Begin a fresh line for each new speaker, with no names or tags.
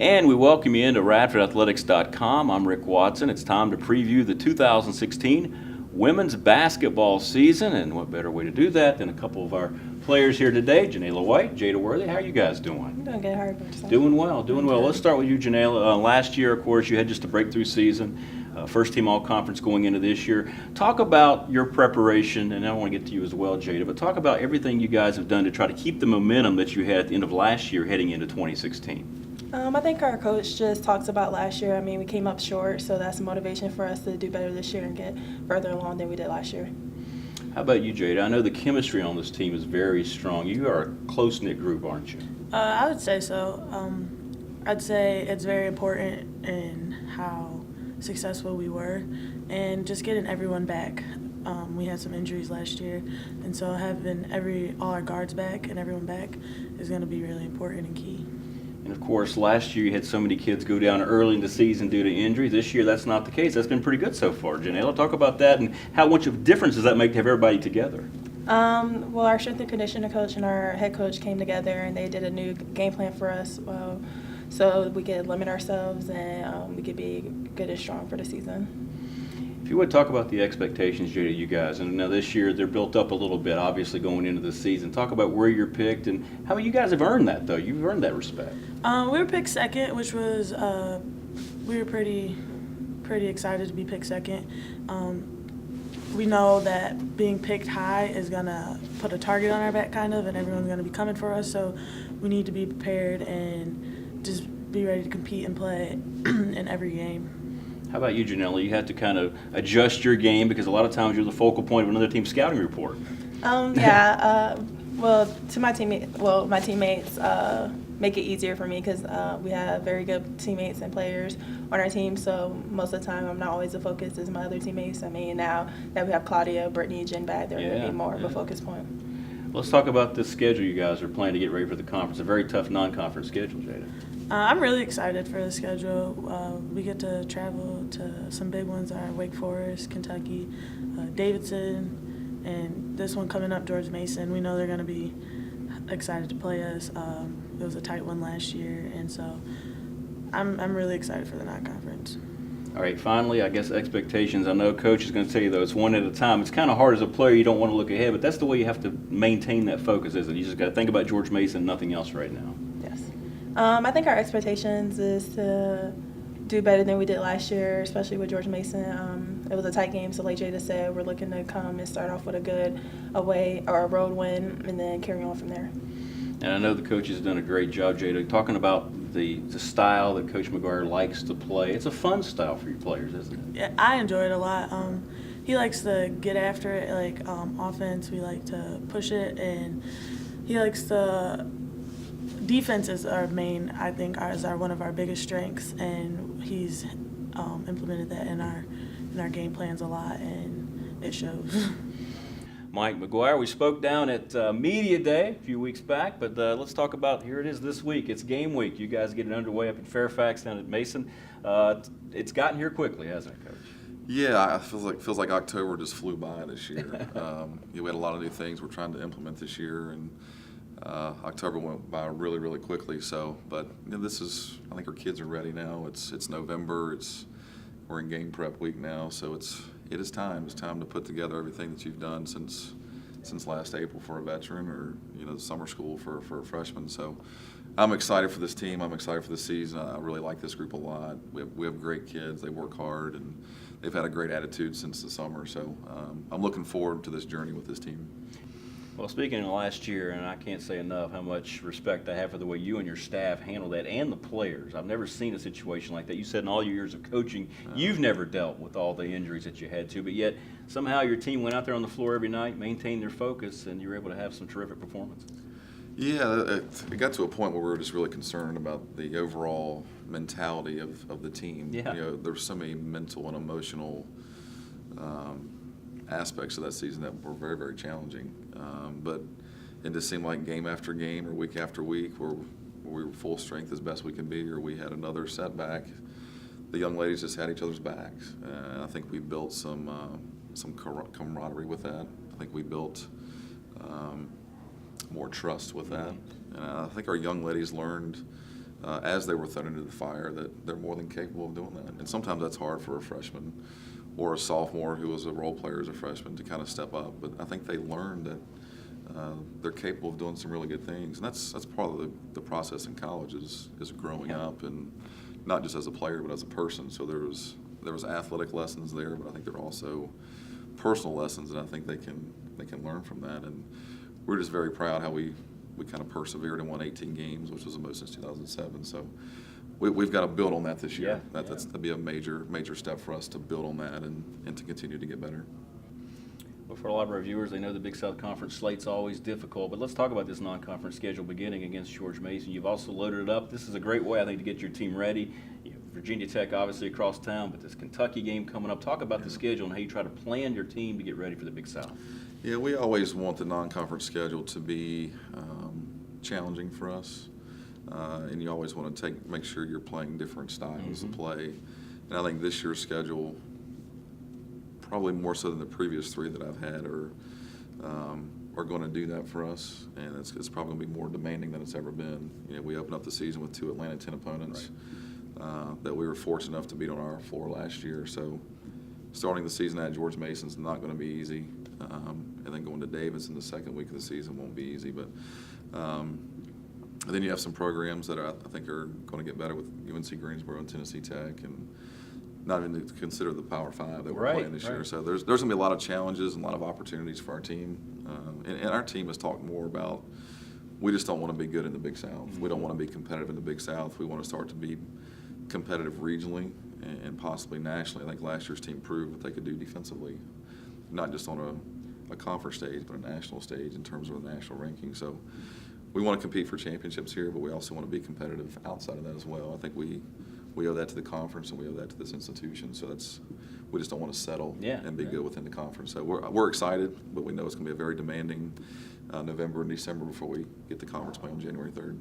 And we welcome you into RadfordAthletics.com. I'm Rick Watson. It's time to preview the 2016 women's basketball season, and what better way to do that than a couple of our players here today, Janayla White, Jada Worthy. How are you guys doing?
I'm doing good. How are you?
Doing well, doing well. Let's start with you, Janayla. Last year, of course, you had just a breakthrough season, first team all-conference going into this year. Talk about your preparation, and I want to get to you as well, Jada, but talk about everything you guys have done to try to keep the momentum that you had at the end of last year heading into 2016.
I think our coach just talks about last year. I mean, we came up short, so that's a motivation for us to do better this year and get further along than we did last year.
How about you, Jada? I know the chemistry on this team is very strong. You are a close-knit group, aren't you?
I would say so. I'd say it's very important in how successful we were and just getting everyone back. We had some injuries last year, and so having all our guards back and everyone back is going to be really important and key.
And of course, last year you had so many kids go down early in the season due to injuries. This year that's not the case. That's been pretty good so far. Janayla, talk about that and how much of a difference does that make to have everybody together?
Well, our strength and conditioning coach and our head coach came together and they did a new game plan for us so we could limit ourselves and we could be good and strong for the season.
If you would talk about the expectations, Jada, you guys, and now this year they're built up a little bit, obviously going into the season. Talk about where you're picked and how you guys have earned that, though. You've earned that respect.
We were picked second, which was we were pretty excited to be picked second. We know that being picked high is gonna put a target on our back, kind of, and everyone's gonna be coming for us. So we need to be prepared and just be ready to compete and play in every game.
How about you, Janayla? You had to kind of adjust your game because a lot of times you're the focal point of another team's scouting report.
Well, my teammates make it easier for me because we have very good teammates and players on our team. So most of the time, I'm not always the focus as my other teammates. I mean, now that we have Claudia, Brittany, Jen back, they're going to be more of a focus point.
Let's talk about the schedule you guys are playing to get ready for the conference. A very tough non-conference schedule, Jada.
I'm really excited for the schedule. We get to travel to some big ones are Wake Forest, Kentucky, Davidson, and this one coming up, George Mason. We know they're going to be excited to play us. It was a tight one last year, and so I'm really excited for the non-conference.
All right, finally, I guess expectations. I know Coach is going to tell you, though, it's one at a time. It's kind of hard as a player. You don't want to look ahead, but that's the way you have to maintain that focus, isn't it? You just got to think about George Mason, nothing else right now.
Yes. I think our expectations is to do better than we did last year, especially with George Mason. It was a tight game, so like Jada said, we're looking to come and start off with a good away or a road win and then carry on from there.
And I know the coach has done a great job, Jada, talking about the style that Coach McGuire likes to play. It's a fun style for your players, isn't it?
Yeah, I enjoy it a lot. He likes to get after it, like offense. We like to push it, and he likes to. Defense is our main, I think, is one of our biggest strengths, and he's implemented that in our game plans a lot, and it shows.
Mike McGuire, we spoke down at Media Day a few weeks back, but let's talk about, here it is this week. It's game week. You guys get it underway up in Fairfax down at Mason. It's gotten here quickly, hasn't it, Coach?
Yeah, it feels like October just flew by this year. We had a lot of new things we're trying to implement this year, and October went by really, really quickly. So, but this is, I think our kids are ready now. It's November. We're in game prep week now, so it is time. It's time to put together everything that you've done since last April for a veteran, or the summer school for a freshman. So, I'm excited for this team. I'm excited for this season. I really like this group a lot. We have great kids. They work hard, and they've had a great attitude since the summer. So, I'm looking forward to this journey with this team.
Well, speaking of last year, and I can't say enough how much respect I have for the way you and your staff handle that, and the players. I've never seen a situation like that. You said in all your years of coaching, you've never dealt with all the injuries that you had to, but yet somehow your team went out there on the floor every night, maintained their focus, and you were able to have some terrific performances.
Yeah, it got to a point where we were just really concerned about the overall mentality of the team.
Yeah.
There's so many mental and emotional aspects of that season that were very, very challenging. But it just seemed like game after game or week after week where we were full strength as best we can be, or we had another setback. The young ladies just had each other's backs. I think we built some camaraderie with that. I think we built more trust with that. And I think our young ladies learned as they were thrown into the fire, that they're more than capable of doing that. And sometimes that's hard for a freshman or a sophomore who was a role player as a freshman to kind of step up. But I think they learned that they're capable of doing some really good things. And that's part of the process in college is growing up, and not just as a player but as a person. So there was athletic lessons there, but I think there are also personal lessons, and I think they can learn from that. And we're just very proud how we kind of persevered and won 18 games, which was the most since 2007. So we've got to build on that this year. That'd be a major step for us to build on that and to continue to get better.
Well, for a lot of our viewers, they know the Big South Conference slate's always difficult, but let's talk about this non-conference schedule beginning against George Mason. You've also loaded it up. This is a great way, I think, to get your team ready. You have Virginia Tech, obviously, across town, but this Kentucky game coming up. Talk about the schedule and how you try to plan your team to get ready for the Big South.
Yeah, we always want the non-conference schedule to be challenging for us, and you always want to make sure you're playing different styles of play. And I think this year's schedule, probably more so than the previous three that I've had, are going to do that for us, and it's probably going to be more demanding than it's ever been. You know, we opened up the season with 2 Atlantic 10 opponents that we were fortunate enough to beat on our floor last year. So starting the season at George Mason's not going to be easy, and then going to Davis in the second week of the season won't be easy. But and then you have some programs that I think are going to get better with UNC Greensboro and Tennessee Tech, and not even to consider the Power 5 that we're playing this year. So there's going to be a lot of challenges and a lot of opportunities for our team. And our team has talked more about, we just don't want to be good in the Big South. We don't want to be competitive in the Big South. We want to start to be competitive regionally and possibly nationally. I think last year's team proved what they could do defensively, not just on a conference stage, but a national stage in terms of the national ranking. So we want to compete for championships here, but we also want to be competitive outside of that as well. I think we owe that to the conference, and we owe that to this institution. So we just don't want to settle and be good within the conference. So we're excited, but we know it's going to be a very demanding November and December before we get the conference play on January 3rd.